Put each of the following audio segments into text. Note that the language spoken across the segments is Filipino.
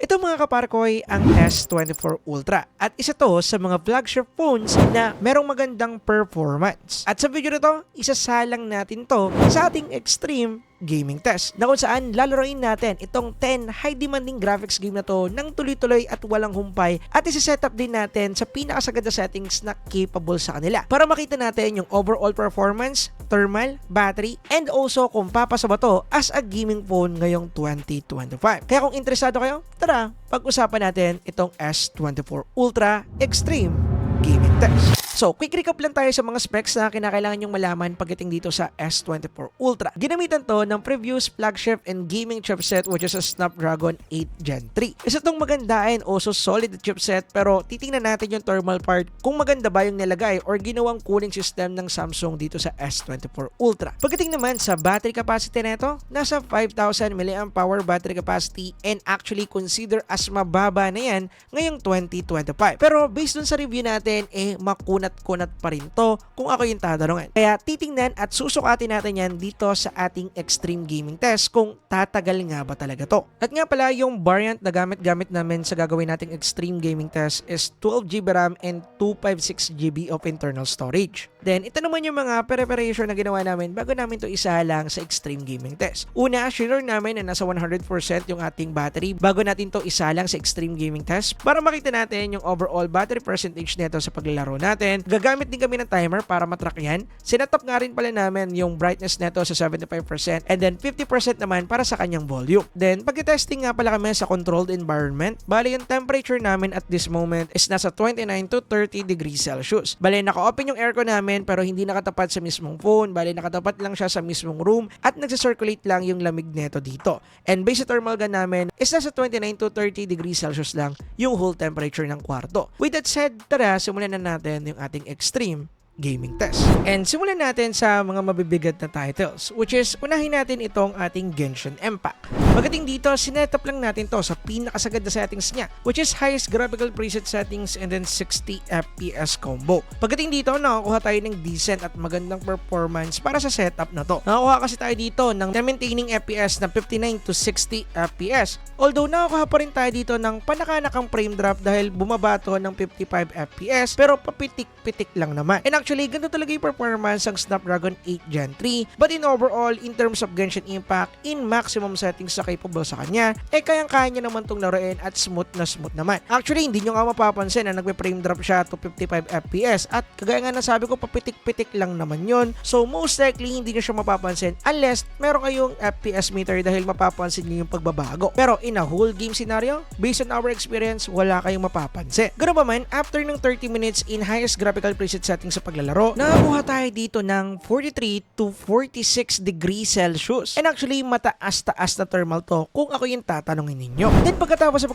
Ito mga kaparkoy ang S24 Ultra at isa to sa mga flagship phones na merong magandang performance. At sa video na to, isasalang natin to sa ating extreme gaming test na kung saan lalaroin natin itong 10 high demanding graphics game na to ng tuloy-tuloy at walang humpay at isi-setup din natin sa pinakasagad na settings na capable sa kanila para makita natin yung overall performance, thermal, battery, and also kung papasa ba to as a gaming phone ngayong 2025. Kaya kung interesado kayo, tara, pag-usapan natin itong S24 Ultra Extreme Gaming Test. So, quick recap lang tayo sa mga specs na kinakailangan nyong malaman pagdating dito sa S24 Ultra. Ginamitan to ng previous flagship and gaming chipset which is a Snapdragon 8 Gen 3. Isa tong maganda and also solid chipset pero titingnan natin yung thermal part kung maganda ba yung nilagay or ginawang cooling system ng Samsung dito sa S24 Ultra. Pagdating naman sa battery capacity nito, nasa 5,000 mAh battery capacity and actually consider as mababa na yan ngayong 2025. Pero based dun sa review natin, makunat pa rin to kung ako yung tatanungin. Kaya titingnan at susukatin natin yan dito sa ating extreme gaming test kung tatagal nga ba talaga to. At nga pala yung variant na gamit namin sa gagawin nating extreme gaming test is 12GB RAM and 256GB of internal storage. Then ito naman yung mga preparation na ginawa namin bago namin to isalang sa extreme gaming test. Una, sure namin na nasa 100% yung ating battery bago natin to isalang sa extreme gaming test para makita natin yung overall battery percentage nito sa paglalaro natin. Gagamit din kami ng timer para matrack yan. Sinetap nga rin pala namin yung brightness nito sa 75% and then 50% naman para sa kanyang volume. Then pag-testing nga pala kami sa controlled environment. Bali yung temperature namin at this moment is nasa 29 to 30 degrees Celsius. Bali naka-open yung aircon namin pero hindi nakatapat sa mismong phone. Bali nakatapat lang siya sa mismong room at nagsa-circulate lang yung lamig nito dito. And base sa thermal gun namin is nasa 29 to 30 degrees Celsius lang yung whole temperature ng kwarto. With that said, tara simulan na natin yung ating extreme gaming test. And simulan natin sa mga mabibigat na titles which is unahin natin itong ating Genshin Impact. Pagdating dito, sinetap lang natin to sa pinakasagad na settings niya which is highest graphical preset settings and then 60 FPS combo. Pagdating dito, nakakuha tayo ng decent at magandang performance para sa setup na to. Nakakuha kasi tayo dito ng maintaining FPS na 59 to 60 FPS. Although nakakuha pa rin tayo dito ng panakanakang frame drop dahil bumaba to ng 55 FPS pero papitik-pitik lang naman. And actually, ganito talaga yung performance ng Snapdragon 8 Gen 3 but in overall, in terms of Genshin Impact, in maximum settings sa capable sa kanya, kayang-kaya niya naman itong laruin at smooth naman. Actually, hindi nyo nga mapapansin na nagpe-frame drop siya to 55 FPS at kagaya nga nasabi ko, papitik-pitik lang naman yun. So, most likely, hindi nyo siya mapapansin unless meron kayong FPS meter dahil mapapansin nyo yung pagbabago. Pero in a whole game scenario, based on our experience, wala kayong mapapansin. Ganun pa man, after ng 30 minutes in highest graphical preset settings sa paglalaro, nakakuha tayo dito ng 43 to 46 degrees Celsius. And actually, mataas-taas na thermal to kung ako yung tatanungin ninyo. Then pagkatapos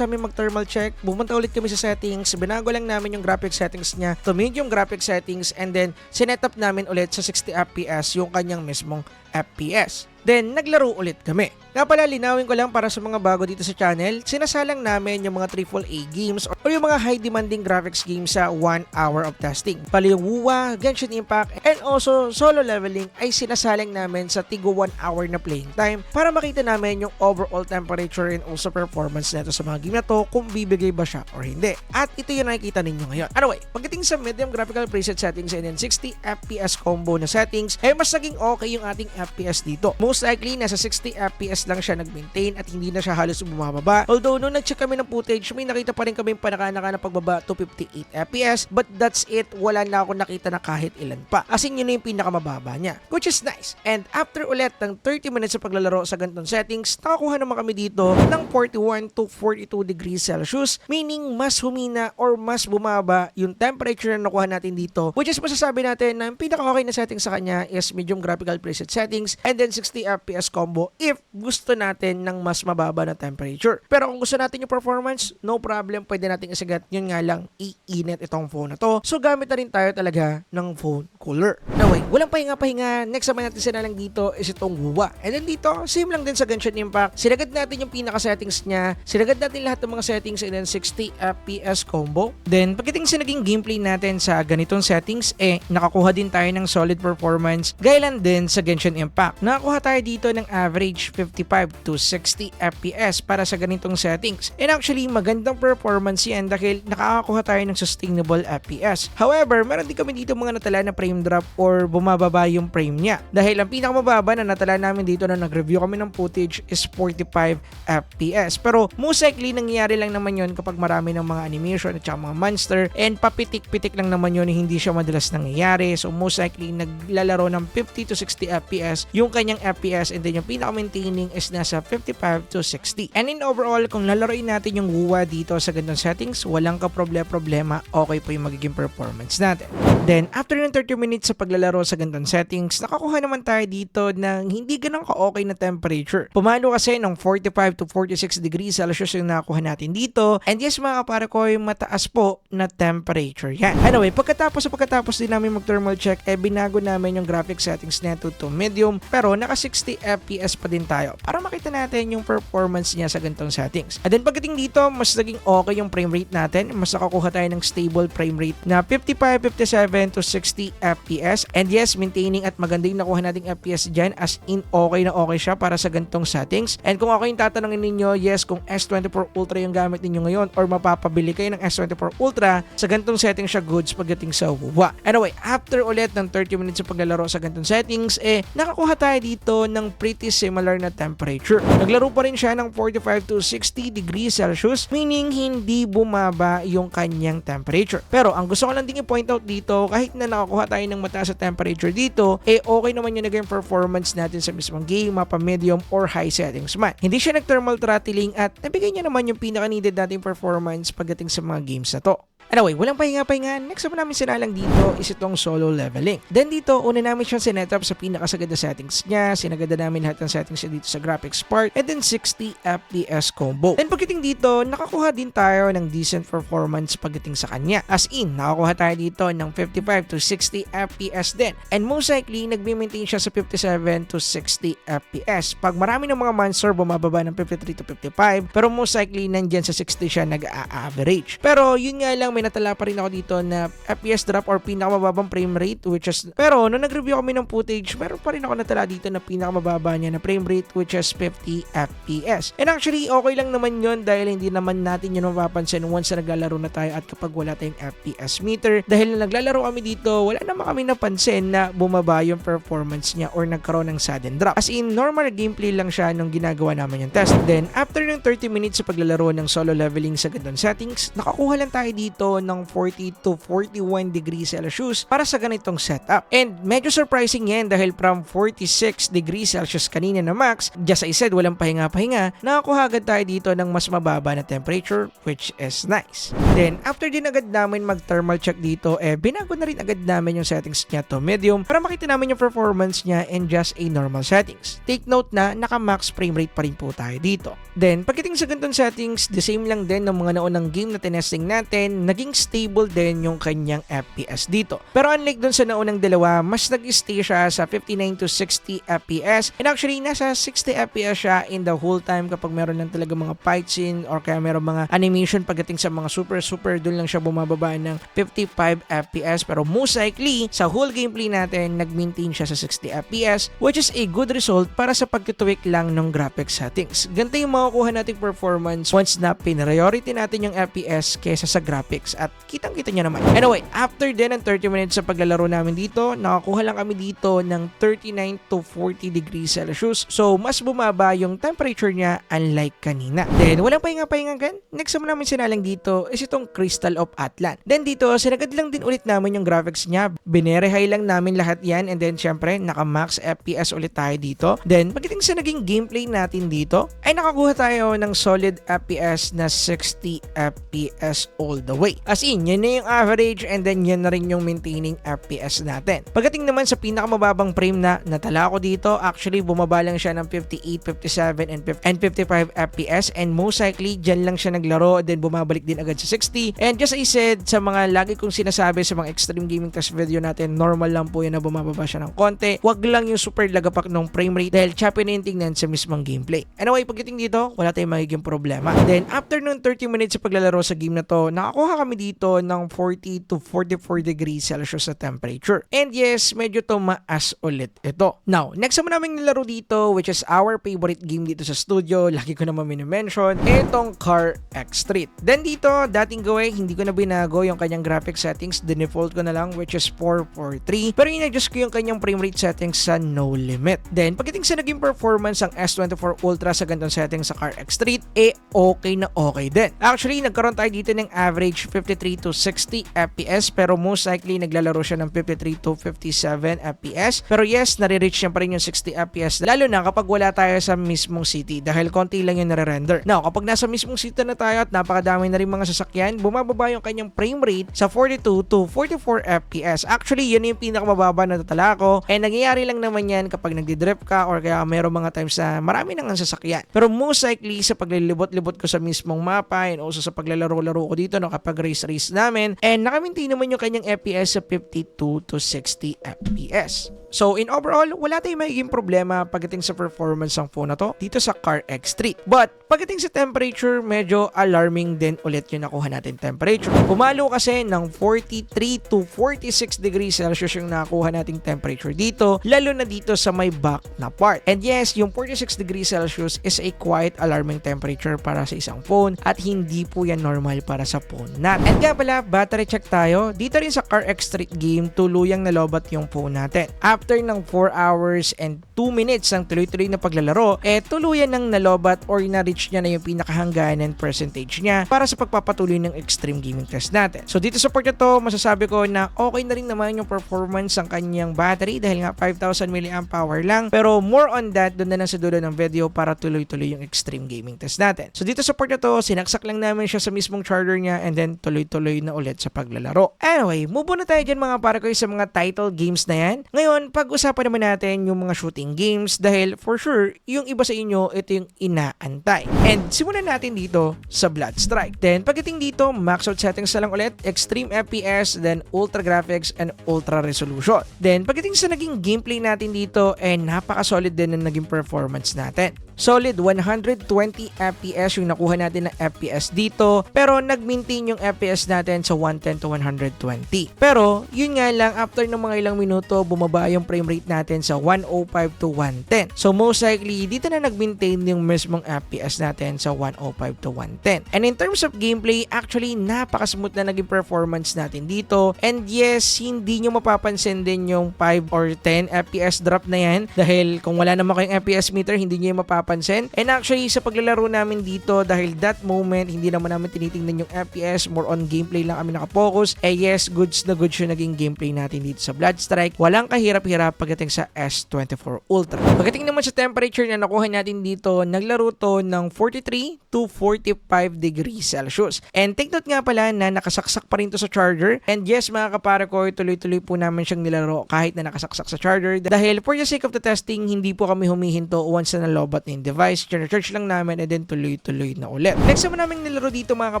namin mag-thermal check, bumunta ulit kami sa settings, binago lang namin yung graphic settings niya to medium graphic settings and then sinetap namin ulit sa 60 FPS yung kanyang mismong FPS. Then, naglaro ulit kami. Nga pala, linawin ko lang para sa mga bago dito sa channel, sinasalang namin yung mga AAA games or yung mga high-demanding graphics games sa 1 hour of testing. Pali yung WUWA, Genshin Impact, and also solo leveling ay sinasalang namin sa tigo 1 hour na playing time para makita namin yung overall temperature and also performance nito sa mga game na to kung bibigay ba siya or hindi. At ito yung nakikita ninyo ngayon. Anyway, pagdating sa medium graphical preset settings and then 60 FPS combo na settings, mas naging okay yung ating FPS dito. Most likely, nasa 60 FPS lang siya nag-maintain at hindi na siya halos bumababa. Although, nung nag-check kami ng footage, may nakita pa rin kami panakanaka na pagbaba to 58 FPS. But that's it. Wala na ako nakita na kahit ilan pa. As in, yun na yung pinakamababa niya. Which is nice. And after ulit ng 30 minutes sa paglalaro sa ganitong settings, nakakuha naman kami dito ng 41 to 42 degrees Celsius. Meaning, mas humina or mas bumaba yung temperature na nakuha natin dito. Which is masasabi natin na yung pinaka-okay na settings sa kanya is medium graphical preset settings and then 60 FPS combo if gusto natin ng mas mababa na temperature. Pero kung gusto natin yung performance, no problem, pwede natin isagat. Yun nga lang, iinit itong phone na to. So, gamit na rin tayo talaga ng phone cooler. Anyway, walang pahinga-pahinga. Next naman natin sinalang dito is itong WUWA. And then dito, same lang din sa Genshin Impact. Sinagad natin yung pinaka-settings niya. Sinagad natin lahat ng mga settings and then 60 FPS combo. Then, pagdating sa naging gameplay natin sa ganitong settings, nakakuha din tayo ng solid performance. Gaya lang din sa Genshin Genshin Impact. Nakakuha tayo dito ng average 55 to 60 FPS para sa ganitong settings. And actually, magandang performance yan dahil nakakakuha tayo ng sustainable FPS. However, meron din kami dito mga natala na frame drop or bumababa yung frame niya. Dahil ang pinakamababa na natala namin dito na nag-review kami ng footage is 45 FPS. Pero most likely, nangyayari lang naman yun kapag marami ng mga animation at saka mga monster, and papitik-pitik lang naman yun, hindi siya madalas nangyayari. So most likely, naglalaro ng 50 to 60 FPS yung kanyang FPS, and then yung pinaka-maintaining is nasa 55 to 60. And in overall, kung lalaroin natin yung WUA dito sa ganitong settings, walang ka-problema, okay po yung magiging performance natin. Then, after ng 30 minutes sa paglalaro sa ganitong settings, nakakuha naman tayo dito ng hindi ganun ka-okay na temperature. Pumalo kasi ng 45 to 46 degrees Celsius yung nakakuha natin dito. And yes, mga kapare ko, yung mataas po na temperature yan. Anyway, pagkatapos din namin mag-thermal check, binago namin yung graphic settings neto to medium, pero naka 60 FPS pa din tayo para makita natin yung performance niya sa ganitong settings. And then pagdating dito, mas naging okay yung frame rate natin. Mas nakakuha tayo ng stable frame rate na 55, 57 to 60 FPS. And yes, maintaining at maganda yung nakuha nating FPS dyan, as in okay na okay siya para sa ganitong settings. And kung ako yung tatanungin ninyo, yes, kung S24 Ultra yung gamit ninyo ngayon or mapapabili kayo ng S24 Ultra, sa ganitong settings siya goods pagdating sa WUA. Anyway, after ulit ng 30 minutes sa paglalaro sa ganitong settings, nakakuha tayo dito ng pretty similar na temperature. Naglaro pa rin siya ng 45 to 60 degrees Celsius, meaning hindi bumaba yung kanyang temperature. Pero ang gusto ko lang din i-point out dito, kahit na nakakuha tayo ng mataas sa temperature dito, okay naman yung naging performance natin sa mismong game, mapa medium or high settings man. Hindi siya nag-thermal throttling at nabigay niya naman yung pinaka-needed nating performance pagdating sa mga games na to. Anyway, walang pahinga-pahinga. Next naman namin sinalang dito is itong solo leveling. Then dito, una namin siyang sinetup sa pinakasagad na settings niya. Sinagada namin lahat ng settings niya dito sa graphics part. And then 60 FPS combo. Then pagdating dito, nakakuha din tayo ng decent performance pagdating sa kanya. As in, nakakuha tayo dito ng 55 to 60 FPS din. And most likely, nagme-maintain siya sa 57 to 60 FPS. Pag marami ng mga monster, bumababa ng 53 to 55. Pero most likely, nandyan sa 60 siya nag-a-average. Pero yun nga lang, may natala pa rin ako dito na FPS drop or pinakamababang frame rate, which is, pero nung nag-review kami ng footage, meron pa rin ako natala dito na pinakamababa niya na frame rate, which is 50 FPS. And actually, okay lang naman yun dahil hindi naman natin yun mapapansin once na naglalaro na tayo at kapag wala tayong FPS meter. Dahil na naglalaro kami dito, wala naman kami napansin na bumaba yung performance niya or nagkaroon ng sudden drop. As in, normal gameplay lang siya nung ginagawa naman yung test. Then, after ng 30 minutes sa paglalaro ng solo leveling sa ganitong settings, nakakuha lang tayo dito ng 40 to 41 degrees Celsius para sa ganitong setup. And medyo surprising yan dahil from 46 degrees Celsius kanina na max, just I said, walang pahinga-pahinga, nakakuha agad tayo dito ng mas mababa na temperature, which is nice. Then, after din agad namin mag-thermal check dito, binago na rin agad namin yung settings niya to medium para makita namin yung performance niya in just a normal settings. Take note na naka-max frame rate pa rin po tayo dito. Then, pagdating sa ganitong settings, the same lang din ng mga naunang game na tinesting natin, naging stable din yung kanyang FPS dito. Pero unlike dun sa naunang dalawa, mas nag-stay siya sa 59 to 60 FPS. And actually, nasa 60 FPS siya in the whole time kapag meron lang talaga mga fight scene or kaya meron mga animation pagdating sa mga super, dun lang siya bumababa ng 55 FPS. Pero most likely, sa whole gameplay natin, nag-maintain siya sa 60 FPS, which is a good result para sa pagtutwik lang ng graphic settings. Ganito yung makukuha nating performance once na priority natin yung FPS kaysa sa graphics. At kitang-kita niya naman. Anyway, after din ng 30 minutes sa paglalaro namin dito, nakakuha lang kami dito ng 39 to 40 degrees Celsius. So, mas bumaba yung temperature niya unlike kanina. Then, walang pahinga-pahinga gan. Next naman namin sinalang dito is itong Crystal of Atlan. Then dito, sinagad lang din ulit namin yung graphics niya. Binerehay lang namin lahat yan. And then, syempre, naka-max FPS ulit tayo dito. Then, pagdating sa naging gameplay natin dito, ay nakakuha tayo ng solid FPS na 60 FPS all the way. As in, yan na yung average and then yan na rin yung maintaining FPS natin. Pagdating naman sa pinakamababang frame na natala ko dito, actually bumaba lang siya ng 58, 57, and 55 FPS and most likely dyan lang siya naglaro then bumabalik din agad sa 60. And just I said, sa mga lagi kong sinasabi sa mga extreme gaming test video natin, normal lang po yun na bumababa siya ng konti. Wag lang yung super lagapak ng frame rate dahil choppy na yung tingnan sa mismong gameplay. Anyway, pagdating dito, wala tayong magiging problema. Then after nung 30 minutes sa paglalaro sa game na to, nakakuha kami dito ng 40 to 44 degrees Celsius sa temperature. And yes, medyo tumaas ulit ito. Now, next naman namin nilaro dito, which is our favorite game dito sa studio, lagi ko naman minimension, itong Car X Street. Then dito, dating gawin, hindi ko na binago yung kanyang graphic settings, default ko na lang, which is 443. Pero in-adjust ko yung kanyang frame rate settings sa no limit. Then, pagdating sa naging performance ng S24 Ultra sa ganitong settings sa Car X Street, okay na okay din. Actually, nagkaroon tayo dito ng average 53 to 60 FPS, pero most likely naglalaro siya ng 53 to 57 FPS. Pero yes, nare-reach niya pa rin yung 60 FPS, lalo na kapag wala tayo sa mismong city dahil konti lang yung nare-render. Now, kapag nasa mismong city na tayo at napakadami na rin mga sasakyan, bumababa yung kanyang frame rate sa 42 to 44 FPS. Actually, yun yung pinakamababa na tatala ko. And nangyayari lang naman yan kapag nagdi-drift ka or kaya mayroong mga times na marami nang ang sasakyan. Pero most likely sa paglilibot-libot ko sa mismong mapa and also sa paglalaro-laro ko dito no, kapag race namin, and nakamintain naman yung kanyang FPS sa 52 to 60 FPS. So in overall, wala tayong magiging problema pagdating sa performance ng phone na to dito sa Car X Street. But pagdating sa temperature, medyo alarming din ulit yung nakuha natin temperature. Pumalo kasi ng 43 to 46 degrees Celsius yung nakuha nating temperature dito, lalo na dito sa may back na part. And yes, yung 46 degrees Celsius is a quite alarming temperature para sa isang phone at hindi po yan normal para sa phone natin. And nga pala, battery check tayo. Dito rin sa Car X Street game, tuluyang nalobat yung phone natin. After ng 4 hours and 2 minutes ng tuloy-tuloy na paglalaro, tuluyan ng nalobat or na-reach niya na yung pinakahangganan percentage niya para sa pagpapatuloy ng extreme gaming test natin. So dito sa part na to, masasabi ko na okay na rin naman yung performance ng kanyang battery dahil nga 5,000 mAh lang. Pero more on that, doon na lang sa dulo ng video para tuloy-tuloy yung extreme gaming test natin. So dito sa part na to, sinaksak lang namin siya sa mismong charger niya and then tuloy-tuloy na ulit sa paglalaro. Anyway, move on na tayo dyan mga para ko sa mga title games na yan. Ngayon, pag-usapan naman natin yung mga shooting games dahil for sure, yung iba sa inyo, ito yung inaantay. And simulan natin dito sa Blood Strike. Then, pagdating dito, max out settings na lang ulit, extreme FPS, then ultra graphics and ultra resolution. Then, pagdating sa naging gameplay natin dito, napaka-solid din ng naging performance natin. Solid 120 FPS yung nakuha natin na FPS dito, pero nag-maintain yung FPS natin sa 110 to 120. Pero yun nga lang, after ng mga ilang minuto, bumaba yung frame rate natin sa 105 to 110. So most likely dito na nag-maintain yung mismong FPS natin sa 105 to 110. And in terms of gameplay, actually napaka-smooth na naging performance natin dito. And yes, hindi nyo mapapansin din yung 5 or 10 FPS drop na yan dahil kung wala naman kayong FPS meter, hindi nyo yung mapapansin. And actually, sa paglalaro namin dito, dahil that moment, hindi naman namin tinitingnan yung FPS, more on gameplay lang kami nakapokus. Yes, goods na goods yung naging gameplay natin dito sa Blood Strike. Walang kahirap-hirap pagdating sa S24 Ultra. Pagdating naman sa temperature na nakuha natin dito, naglaro to ng 43 to 45 degrees Celsius. And take note nga pala na nakasaksak pa rin to sa charger. And yes, mga kapara ko, tuloy-tuloy po namin siyang nilaro kahit na nakasaksak sa charger. Dahil for the sake of the testing, hindi po kami humihinto once na nalobat na yung device. Charge lang namin and then tuloy-tuloy na ulit. Next naman namin nilaro dito mga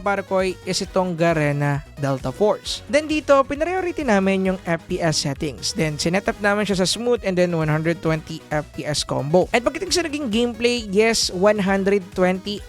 kaparakoy is itong Garena Delta Force. Then dito, pinariority namin yung FPS settings. Then sinetup namin siya sa smooth and then 120 FPS combo. At pagdating sa naging gameplay, yes, 120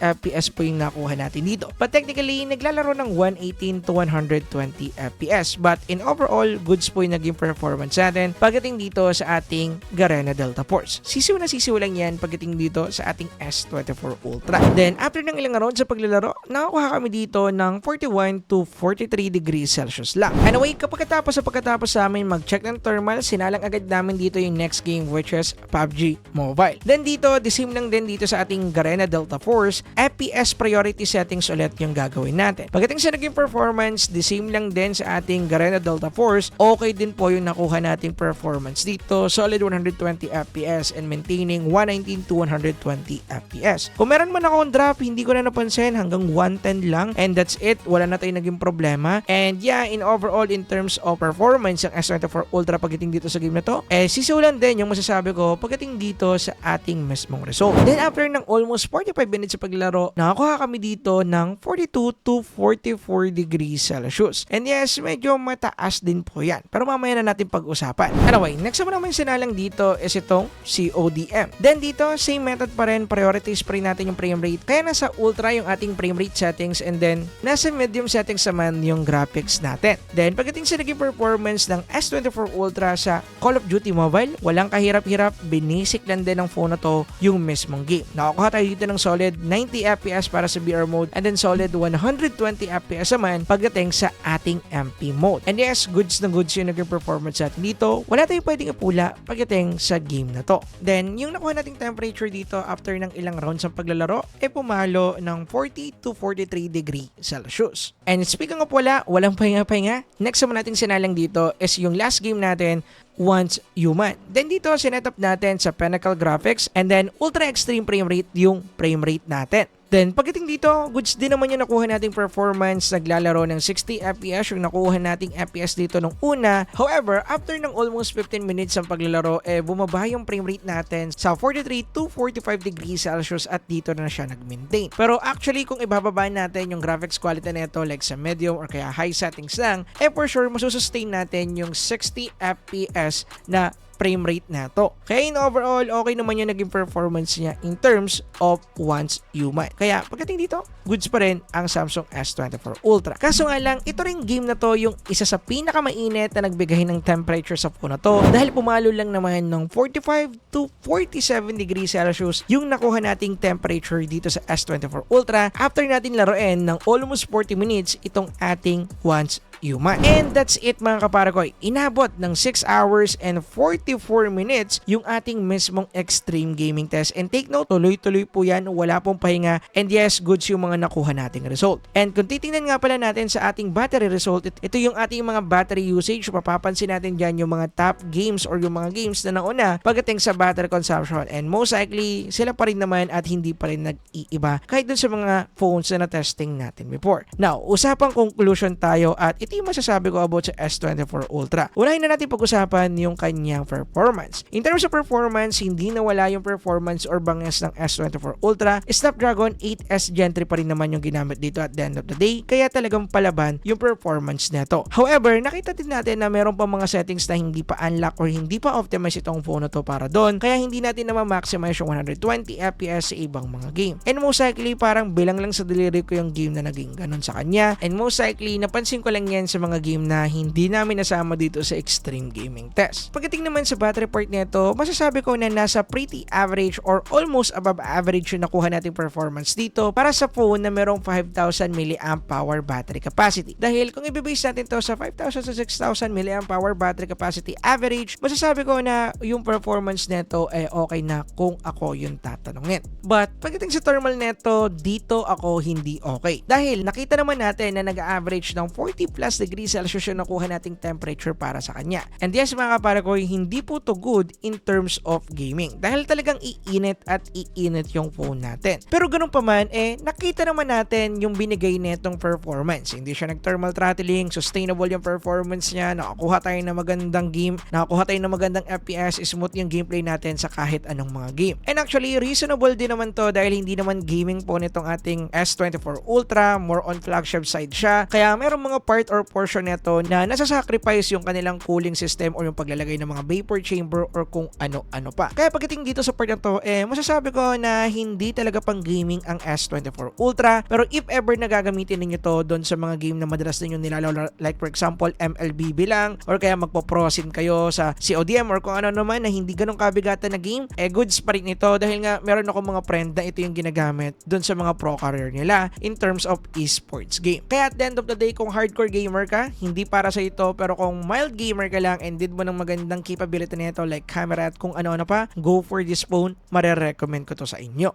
FPS po yung nakuha natin dito. But technically, naglalaro ng 118 to 120 FPS. But in overall, goods po yung naging performance natin pagdating dito sa ating Garena Delta Force. Sisiw na sisiw lang yan pagdating dito sa ating S24 Ultra. Then, after ng ilang round sa paglalaro, nakakuha kami dito ng 41 to 43 degrees Celsius lang. Anyway, pagkatapos sa amin mag-check ng thermal, sinalang agad namin dito yung next game which is PUBG Mobile. Then dito, the same lang din dito sa ating Garena Delta Force, FPS priority settings ulit yung gagawin natin. Pagdating sa naging performance, the same lang din sa ating Garena Delta Force, okay din po yung nakuha nating performance dito, solid 120 FPS and maintaining 119 to 120 FPS. Kung meron man akong drop, hindi ko na napansin, hanggang 110 lang and that's it. Wala na tayong naging problema. And yeah, in overall, in terms of performance, yung S24 Ultra pagdating dito sa game na to, sisiulan din yung masasabi ko pagdating dito sa ating mismong result. Then after ng almost 45 minutes sa paglaro, nakakuha kami dito ng 42 to 44 degrees Celsius. And yes, medyo mataas din po yan. Pero mamaya na natin pag-usapan. Anyway, next naman naman sinalang dito is itong CODM. Then dito, same method dapat pa rin priorities pa rin natin yung frame rate. Kaya nasa ultra yung ating frame rate settings and then nasa medium settings naman yung graphics natin. Then pagdating sa naging performance ng S24 Ultra sa Call of Duty Mobile, walang kahirap-hirap, binisic lang din ng phone na to yung mismong game. Nakakuha tayo dito ng solid 90 FPS para sa VR mode and then solid 120 FPS naman pagdating sa ating MP mode. And yes, goods na goods yung naging performance natin dito. Wala tayong pwedeng ipula pagdating sa game na to. Then yung nakuha nating temperature dito after ng ilang rounds ng paglalaro, pumalo ng 40 to 43 degree Celsius. And speaking of walang pahinga-pahinga, next naman natin sinalang dito is yung last game natin, Once Human. Then dito, sinetup natin sa Pinnacle Graphics and then Ultra Extreme Frame Rate yung frame rate natin. Then, pagdating dito, goods din naman yung nakuha nating performance. Naglalaro ng 60 FPS yung nakuha nating FPS dito nung una. However, after ng almost 15 minutes ang paglalaro, bumaba yung frame rate natin sa 43 to 45 degrees Celsius at dito na siya nag-maintain. Pero actually, kung ibababa natin yung graphics quality nito like sa medium or kaya high settings lang, for sure, masusustain natin yung 60 FPS na frame rate na to. Kaya in overall, okay naman yung naging performance niya in terms of Once Human. Kaya pagdating dito, goods pa rin ang Samsung S24 Ultra. Kaso nga lang, ito ring game na to yung isa sa pinakamainit na nagbigay ng temperature sa phone na to dahil pumalo lang naman ng 45 to 47 degrees Celsius yung nakuha nating temperature dito sa S24 Ultra after natin laruin ng almost 40 minutes itong ating Once Human. And that's it mga kaparakoy. Inabot ng 6 hours and 44 minutes yung ating mismong extreme gaming test. And take note, tuloy-tuloy po yan, wala pong pahinga. And yes, goods yung mga nakuha nating result. And kung titingnan nga pala natin sa ating battery result, ito yung ating mga battery usage. Mapapansin natin dyan yung mga top games or yung mga games na nauna pagdating sa battery consumption. And most likely, sila pa rin naman at hindi pa rin nag-iiba kahit dun sa mga phones na na-testing natin before. Now, usapang conclusion tayo at ito yung masasabi ko about sa S24 Ultra. Unahin na natin pag-usapan yung kanyang performance. In terms of performance, hindi nawala yung performance or banges ng S24 Ultra. Snapdragon 8S Gen 3 pa rin naman yung ginamit dito at the end of the day, kaya talagang palaban yung performance nito. However, nakita din natin na meron pa mga settings na hindi pa unlock or hindi pa optimize itong phone na to para doon, kaya hindi natin na ma-maximize yung 120 FPS sa ibang mga game. And most likely, parang bilang lang sa delivery ko yung game na naging ganun sa kanya. And most likely, napansin ko lang yan sa mga game na hindi namin nasama dito sa extreme gaming test. Pagdating naman sa battery part nito, masasabi ko na nasa pretty average or almost above average yung nakuha nating performance dito para sa phone na merong 5,000 mAh battery capacity. Dahil kung i-base natin to sa 5,000 sa 6,000 mAh battery capacity average, masasabi ko na yung performance nito okay na kung ako yung tatanungin. But pagdating sa thermal nito, dito ako hindi okay. Dahil nakita naman natin na nag-average ng 40 plus degrees Celsius yung nakuha nating temperature para sa kanya. And yes mga kaparakoy, hindi po to good in terms of gaming. Dahil talagang iinit at iinit yung phone natin. Pero ganun pa man, nakita naman natin yung binigay netong performance. Hindi siya nag-thermal throttling, sustainable yung performance niya, nakakuha tayo ng magandang game, nakakuha tayo ng magandang FPS, smooth yung gameplay natin sa kahit anong mga game. And actually, reasonable din naman to dahil hindi naman gaming po nitong ating S24 Ultra, more on flagship side siya. Kaya merong mga part or portion nito na nasasacrifice yung kanilang cooling system or yung paglalagay ng mga vapor chamber or kung ano-ano pa. Kaya pagdating dito sa part na to, masasabi ko na hindi talaga pang gaming ang S24 Ultra. Pero if ever nagagamitin ninyo to doon sa mga game na madalas ninyo nilalaro, like for example MLBB lang or kaya magpo-prosin kayo sa CODM or kung ano naman na hindi ganun kabigatan na game, goods pa rin ito dahil nga meron ako mga friend na ito yung ginagamit doon sa mga pro career nila in terms of esports game. Kaya at the end of the day, kung hardcore gamer ka, hindi para sa ito, pero kung mild gamer ka lang and did mo ng magandang capability nito like camera at kung ano-ano pa, go for this phone, marirecommend ko to sa inyo.